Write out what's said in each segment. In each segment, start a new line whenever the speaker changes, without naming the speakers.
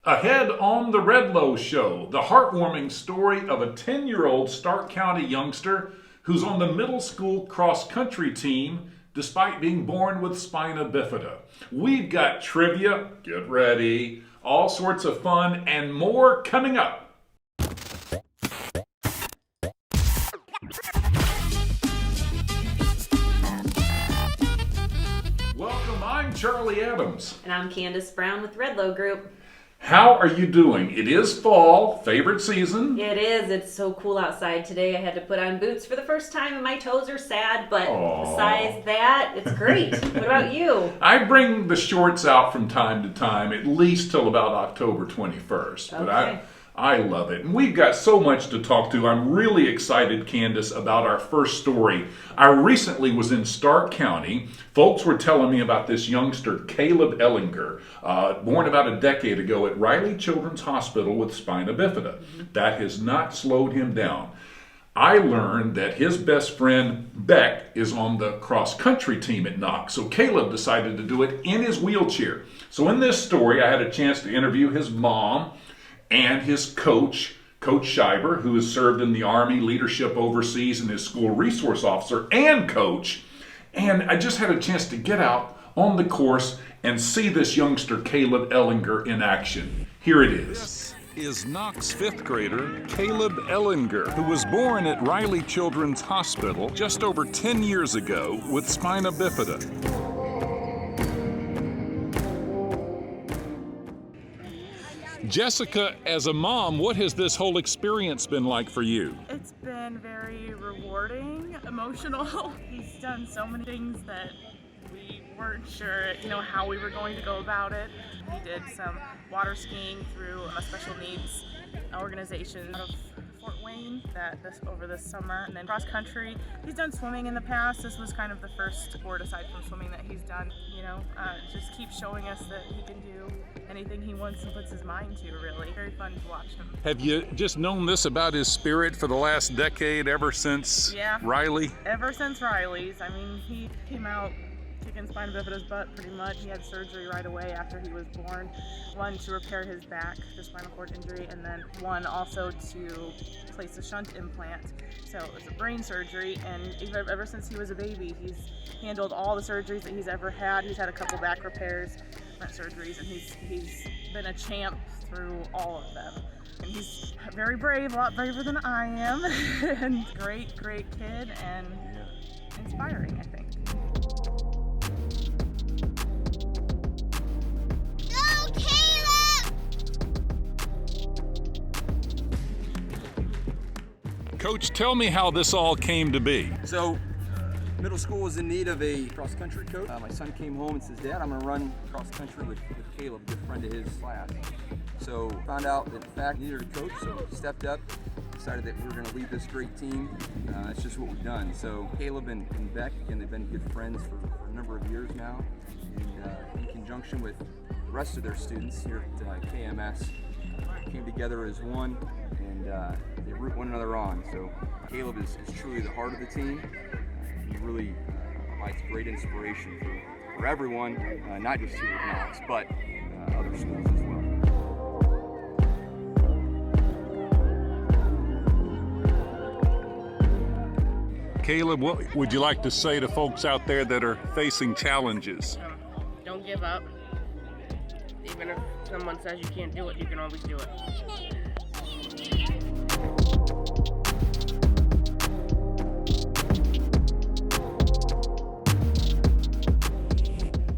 Ahead on the Redlow Show, the heartwarming story of a 10-year-old Stark County youngster who's on the middle school cross-country team despite being born with spina bifida. We've got trivia, get ready, all sorts of fun, and more coming up. Welcome, I'm Charlie Adams.
And I'm Candace Brown with Redlow Group.
How are you doing? It is fall, favorite season.
It is. It's so cool outside today. I had to put on boots for the first time and my toes are sad, but besides that, it's great. What about you?
I bring the shorts out from time to time, at least till about October 21st.
Okay.
But I love it. And we've got so much to talk to. I'm really excited, Candace, about our first story. I recently was in Stark County. Folks were telling me about this youngster, Caleb Ellinger, born about a decade ago at Riley Children's Hospital with spina bifida. That has not slowed him down. I learned that his best friend, Beck, is on the cross-country team at Knox. So Caleb decided to do it in his wheelchair. So in this story, I had a chance to interview his mom and his coach, Coach Schreiber, who has served in the Army leadership overseas and is school resource officer and coach. And I just had a chance to get out on the course and see this youngster, Caleb Ellinger, in action. Here it is. This is Knox fifth grader Caleb Ellinger, who was born at Riley Children's Hospital just over 10 years ago with spina bifida. Jessica, as a mom, what has this whole experience been like for you?
It's been very rewarding, emotional. He's done so many things that we weren't sure, how we were going to go about it. He did some water skiing through a special needs organization out of Fort Wayne over this summer, and then cross country. He's done swimming in the past. This was kind of the first sport aside from swimming that he's done. Just keeps showing us that he can do anything he wants and puts his mind to, really. Very fun to watch him.
Have you just known this about his spirit for the last decade, ever since Riley?
Ever since Riley's. He came out kicking spina bifida's butt pretty much. He had surgery right away after he was born. One to repair his back, the spinal cord injury, and then one also to place a shunt implant. So it was a brain surgery, and ever since he was a baby, he's handled all the surgeries that he's ever had. He's had a couple back repairs, surgeries, and he's been a champ through all of them. And he's very brave, a lot braver than I am, and great kid, and inspiring, I think.
Coach, tell me how this all came to be.
So, middle school was in need of a cross-country coach. My son came home and says, Dad, I'm going to run cross-country with Caleb, a good friend of his class. So, found out that in fact needed a coach, so stepped up, decided that we were going to lead this great team. It's just what we've done. So, Caleb and Beck, again, they've been good friends for a number of years now. And in conjunction with the rest of their students here at KMS, came together as one, and they root one another on. So Caleb is truly the heart of the team. He really provides great inspiration for everyone, not just here at Knox, but other schools as well.
Caleb, what would you like to say to folks out there that are facing challenges?
Don't give up. Even if someone says you can't do it, you can always do it.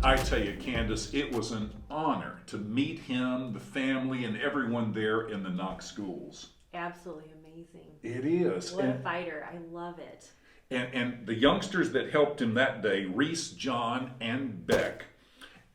I tell you, Candace, it was an honor to meet him, the family, and everyone there in the Knox schools.
Absolutely amazing.
It is.
What a fighter. I love it.
And the youngsters that helped him that day, Reese, John, and Beck.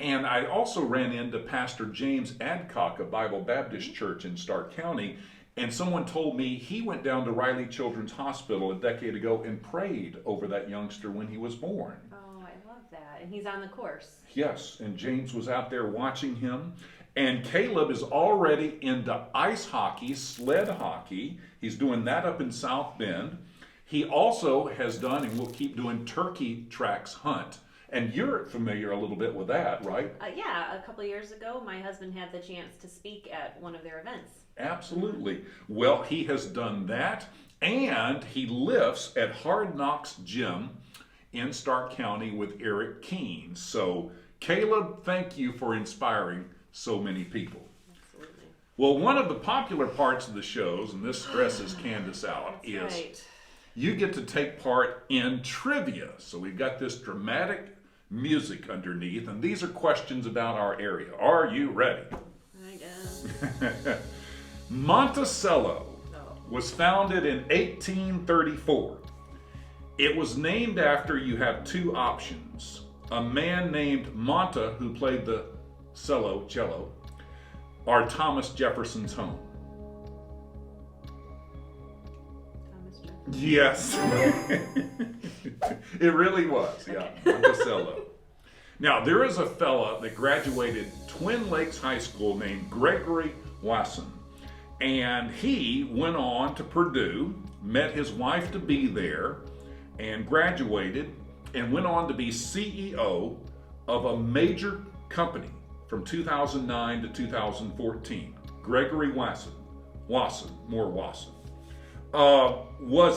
And I also ran into Pastor James Adcock of Bible Baptist Church in Stark County, and someone told me he went down to Riley Children's Hospital a decade ago and prayed over that youngster when he was born.
Oh, I love that. And he's on the course.
Yes, and James was out there watching him. And Caleb is already into ice hockey, sled hockey. He's doing that up in South Bend. He also has done and will keep doing turkey tracks hunt And you're familiar a little bit with that, right?
Yeah, a couple of years ago, my husband had the chance to speak at one of their events.
Absolutely. Well, he has done that, and he lifts at Hard Knocks Gym in Stark County with Eric Keene. So, Caleb, thank you for inspiring so many people.
Absolutely.
Well, one of the popular parts of the shows, and this stresses Candace out,
That's
is
right.
you get to take part in trivia. So we've got this dramatic music underneath, and these are questions about our area. Are you ready?
I guess.
Monticello was founded in 1834. It was named after, you have two options, a man named Monta who played the cello, or Thomas Jefferson's home.
Thomas Jefferson.
Yes. It really was, yeah, Monticello. Now, there is a fella that graduated Twin Lakes High School named Gregory Wasson. And he went on to Purdue, met his wife to be there, and graduated, and went on to be CEO of a major company from 2009 to 2014. Gregory Wasson. Was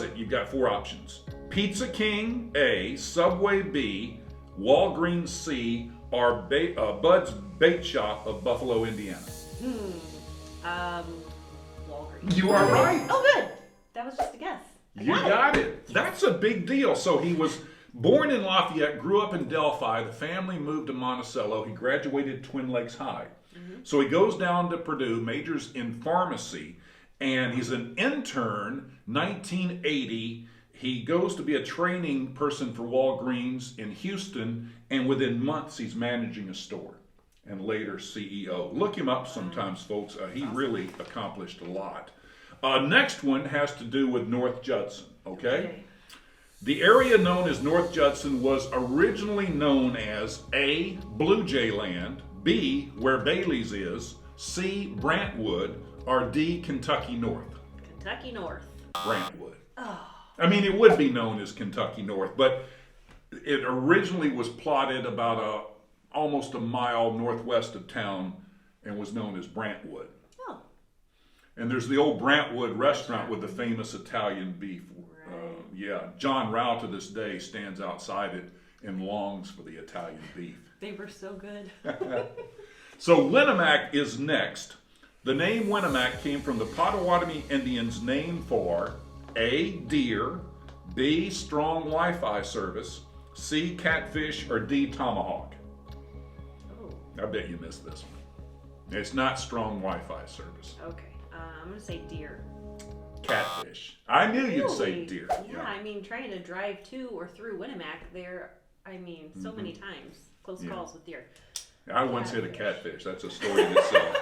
it? You've got four options. Pizza King A, Subway B, Walgreens C, or Bud's Bait Shop of Buffalo, Indiana.
Walgreens.
You are right.
Oh, good. That was just a guess.
You got it. That's a big deal. So he was born in Lafayette, grew up in Delphi. The family moved to Monticello. He graduated Twin Lakes High. So he goes down to Purdue, majors in pharmacy, and he's an intern. 1980, he goes to be a training person for Walgreens in Houston, and within months he's managing a store and later CEO. Look him up sometimes, folks. He really accomplished a lot. Next one has to do with North Judson, okay? The area known as North Judson was originally known as A, Blue Jay Land, B, where Bailey's is, C, Brantwood, or D, Kentucky North.
Kentucky North.
Brantwood.
Oh.
I mean, it would be known as Kentucky North, but it originally was plotted about almost a mile northwest of town and was known as Brantwood.
Oh.
And there's the old Brantwood restaurant with the famous Italian beef. Yeah, John Rao to this day stands outside it and longs for the Italian beef.
They were so good.
So Winnemac is next. The name Winnemac came from the Potawatomi Indians' name for A, deer, B, strong Wi-Fi service, C, catfish, or D, tomahawk.
Oh.
I bet you missed this one. It's not strong Wi-Fi service.
Okay. I'm going to say deer.
Catfish. I knew you'd say
Really?
deer.
Yeah, I mean, trying to drive to or through Winnemac there, I mean, so many times. Close calls with deer.
I once hit a catfish. That's a story in itself.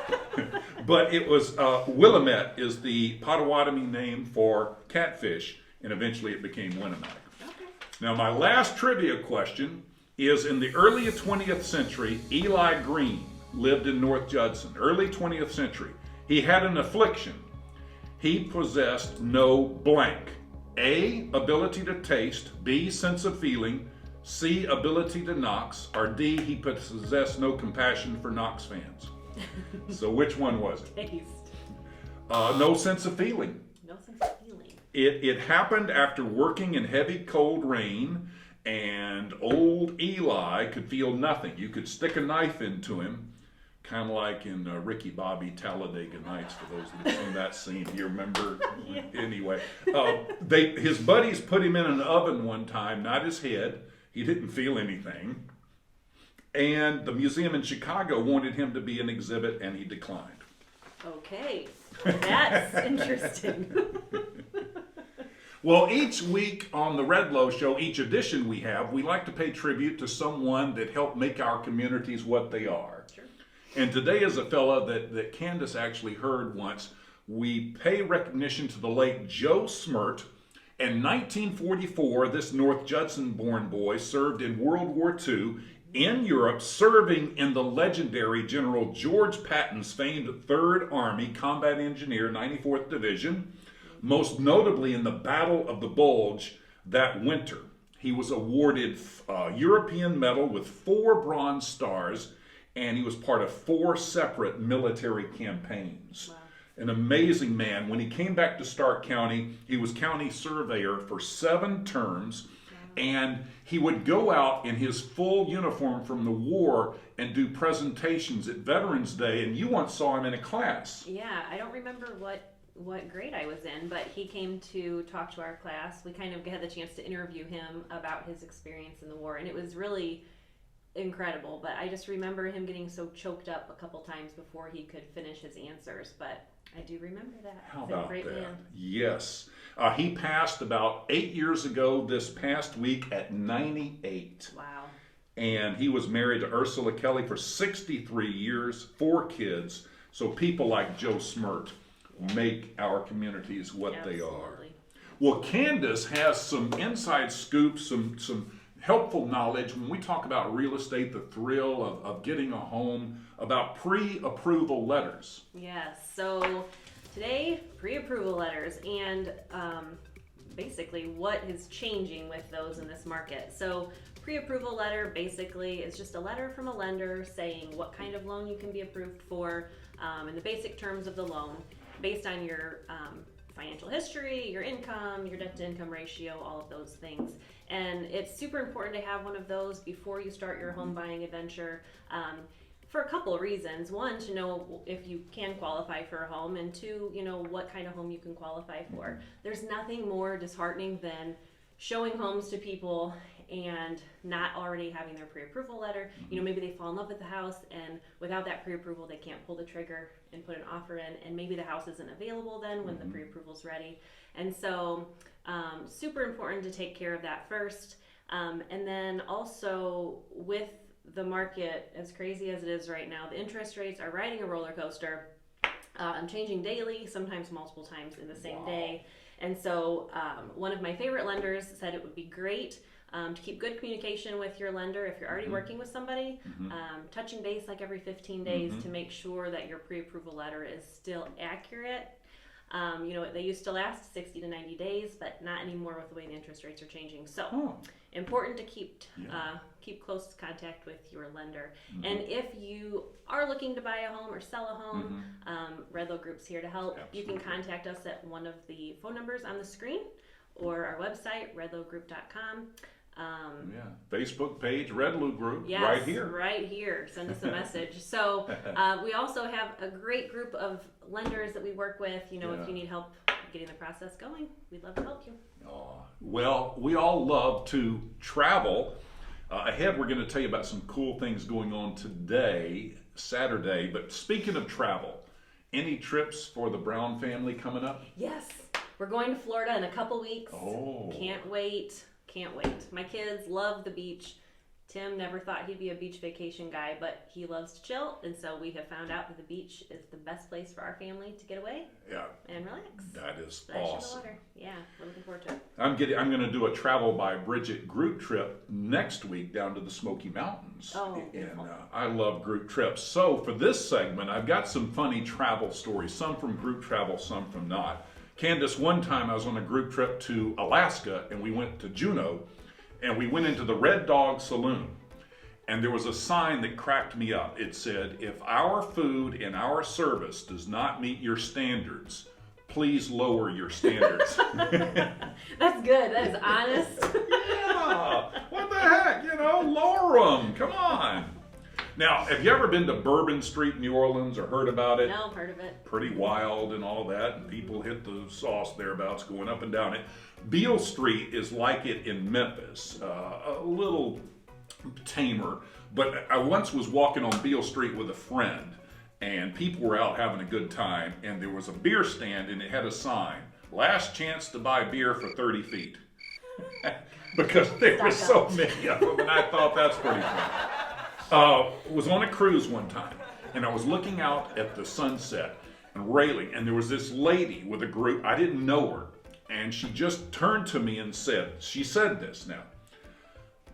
But it was, Willamette is the Potawatomi name for catfish, and eventually it became Winnemac.
Okay.
Now, my last trivia question is, in the early 20th century, Eli Green lived in North Judson. Early 20th century. He had an affliction. He possessed no blank. A, ability to taste. B, sense of feeling. C, ability to Knox. Or D, he possessed no compassion for Knox fans. So which one was it?
Taste.
No sense of feeling.
No sense of feeling.
It happened after working in heavy cold rain, and old Eli could feel nothing. You could stick a knife into him, kind of like in Ricky Bobby Talladega Nights, for those that have seen that scene. You remember?
Yeah.
Anyway, his buddies put him in an oven one time, not his head. He didn't feel anything. And the museum in Chicago wanted him to be an exhibit, and he declined.
Okay. That's interesting.
Well, each week on the Redlow Show, each edition we like to pay tribute to someone that helped make our communities what they are.
Sure.
And today is a fella that Candace actually heard once. We pay recognition to the late Joe Smrt. In 1944, this North Judson-born boy served in World War II in Europe, serving in the legendary General George Patton's famed 3rd Army Combat Engineer 94th Division, most notably in the Battle of the Bulge that winter. He was awarded a European medal with 4 Bronze Stars, and he was part of 4 separate military campaigns.
Wow.
An amazing man. When he came back to Stark County, he was county surveyor for 7 terms, and he would go out in his full uniform from the war and do presentations at Veterans Day, and you once saw him in a class.
Yeah, I don't remember what grade I was in, but he came to talk to our class. We kind of had the chance to interview him about his experience in the war, and it was really incredible. But I just remember him getting so choked up a couple times before he could finish his answers. But I do remember that.
How
He's a
about
great
that?
man.
Yes. He passed about 8 years ago this past week at 98.
Wow.
And he was married to Ursula Kelly for 63 years, 4 kids. So people like Joe Smrt make our communities what they are.
Absolutely.
Well, Candace has some inside scoops, some helpful knowledge when we talk about real estate, the thrill of getting a home, about pre-approval letters.
Yes. So today, pre-approval letters, and basically what is changing with those in this market. So pre-approval letter basically is just a letter from a lender saying what kind of loan you can be approved for, and the basic terms of the loan based on your financial history, your income, your debt to income ratio, all of those things. And it's super important to have one of those before you start your home buying adventure, for a couple of reasons. One, to know if you can qualify for a home, and 2, what kind of home you can qualify for. There's nothing more disheartening than showing homes to people and not already having their pre-approval letter. Maybe they fall in love with the house, and without that pre-approval they can't pull the trigger and put an offer in, and maybe the house isn't available then when the pre-approval's ready. And so super important to take care of that first. And then also, with the market as crazy as it is right now, the interest rates are riding a roller coaster, changing daily, sometimes multiple times in the same day. And so one of my favorite lenders said it would be great to keep good communication with your lender if you're already working with somebody, touching base like every 15 days to make sure that your pre-approval letter is still accurate. They used to last 60 to 90 days, but not anymore with the way the interest rates are changing. So important to keep close contact with your lender. And if you are looking to buy a home or sell a home, Redlow Group's here to help.
Absolutely.
You can contact us at one of the phone numbers on the screen or our website, redlowgroup.com.
Facebook page, Redlow Group,
Yes,
right here.
right here. Send us a message. So we also have a great group of lenders that we work with. If you need help getting the process going, we'd love to help you.
Well, we all love to travel. Ahead, we're going to tell you about some cool things going on today, Saturday. But speaking of travel, any trips for the Brown family coming up?
Yes, we're going to Florida in a couple weeks.
Oh.
Can't wait. My kids love the beach. Tim never thought he'd be a beach vacation guy, but he loves to chill, and so we have found out that the beach is the best place for our family to get away and relax.
That is
Fresh in the
awesome.
water. Yeah, we're looking forward to it.
I'm going to do a Travel by Bridget group trip next week down to the Smoky Mountains. And
beautiful.
I love group trips. So for this segment, I've got some funny travel stories, some from group travel, some from not. Candace, one time I was on a group trip to Alaska, and we went to Juneau, and we went into the Red Dog Saloon. And there was a sign that cracked me up. It said, "If our food and our service does not meet your standards, please lower your standards."
That's good. That is honest.
Yeah, what the heck, lower them, come on. Now, have you ever been to Bourbon Street, New Orleans, or heard about it?
No, heard of it.
Pretty wild and all that, and people hit the sauce thereabouts going up and down it. Beale Street is like it in Memphis, a little tamer, but I once was walking on Beale Street with a friend, and people were out having a good time, and there was a beer stand, and it had a sign, "Last chance to buy beer for 30 feet." Because there were so many of them, and I thought that's pretty funny. Was on a cruise one time, and I was looking out at the sunset and railing, and there was this lady with a group. I didn't know her, and she just turned to me and she said this now,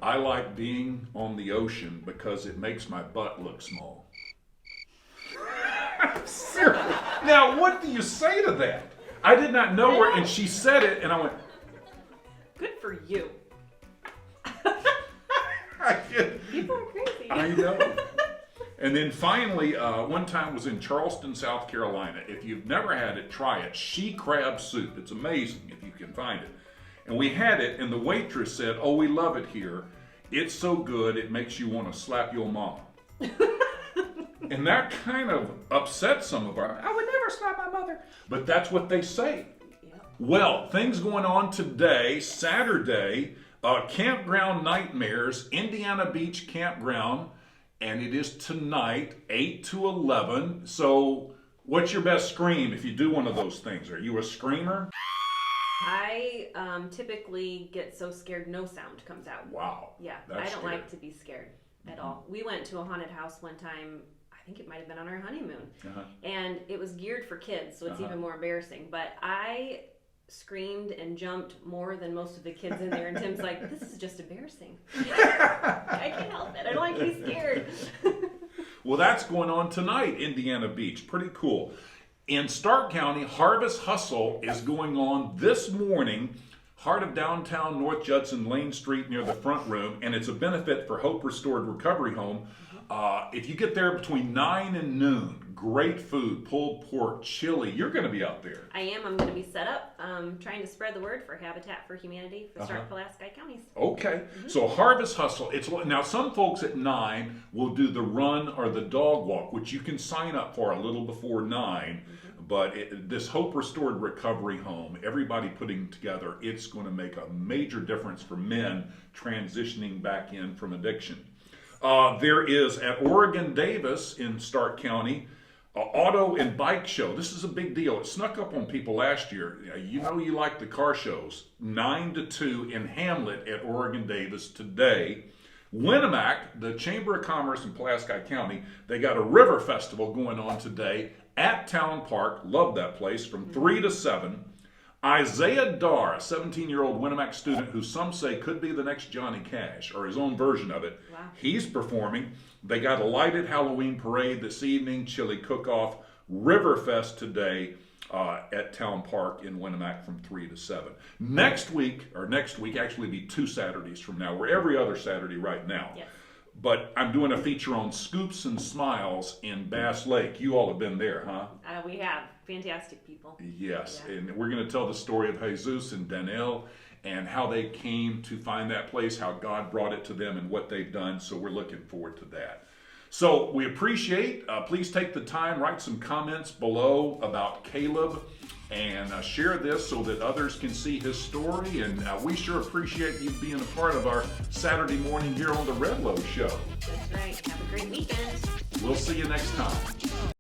"I like being on the ocean because it makes my butt look small." Seriously. Now, what do you say to that? I did not know her, and she said it, and I went,
Good for you. People are crazy.
I know. And then finally, one time was in Charleston, South Carolina. If you've never had it, try it. She crab soup. It's amazing if you can find it. And we had it, and the waitress said, "Oh, we love it here. It's so good, it makes you want to slap your mom." And that kind of upset some of our, "I would never slap my mother." But that's what they say.
Yep.
Well, things going on today, Saturday, Campground Nightmares, Indiana Beach Campground, and it is tonight, 8 to 11. So what's your best scream if you do one of those things? Are you a screamer?
I typically get so scared no sound comes out.
Wow.
Yeah,
That's
I don't
scary.
like to be scared at all. We went to a haunted house one time, I think it might have been on our honeymoon, and it was geared for kids, so it's even more embarrassing. But I screamed and jumped more than most of the kids in there, and Tim's like, "This is just embarrassing." I can't help it. I don't like to be scared.
Well, that's going on tonight, Indiana Beach. Pretty cool. In Stark County, Harvest Hustle is going on this morning, heart of downtown North Judson, Lane Street near the front room, and it's a benefit for Hope Restored Recovery Home. If you get there between 9 and noon, great food, pulled pork, chili. You're going to be out there.
I am. I'm going to be set up trying to spread the word for Habitat for Humanity for Stark Pulaski counties.
Okay, so Harvest Hustle. Now some folks at 9 will do the run or the dog walk, which you can sign up for a little before 9. But this Hope Restored Recovery Home, everybody putting together, it's going to make a major difference for men transitioning back in from addiction. There is at Oregon Davis in Stark County, auto and bike show. This is a big deal. It snuck up on people last year. You know you like the car shows. 9 to 2 in Hamlet at Oregon Davis today. Winnemac, the Chamber of Commerce in Pulaski County, they got a river festival going on today at Town Park. Love that place, from 3 to 7. Isaiah Darr, a 17-year-old Winnemac student who some say could be the next Johnny Cash, or his own version of it.
Wow.
He's performing. They got a lighted Halloween parade this evening, chili cook-off, Riverfest today at Town Park in Winnemac from 3 to 7. Next week actually be 2 Saturdays from now. We're every other Saturday right now.
Yes.
But I'm doing a feature on Scoops and Smiles in Bass Lake. You all have been there, huh?
We have fantastic people.
Yes,
Yeah.
and we're going to tell the story of Jesus and Danielle and how they came to find that place, how God brought it to them, and what they've done. So we're looking forward to that. So we appreciate, please take the time, write some comments below about Caleb, and share this so that others can see his story. And we sure appreciate you being a part of our Saturday morning here on the Redlow Show.
That's right. Have a great weekend.
We'll see you next time.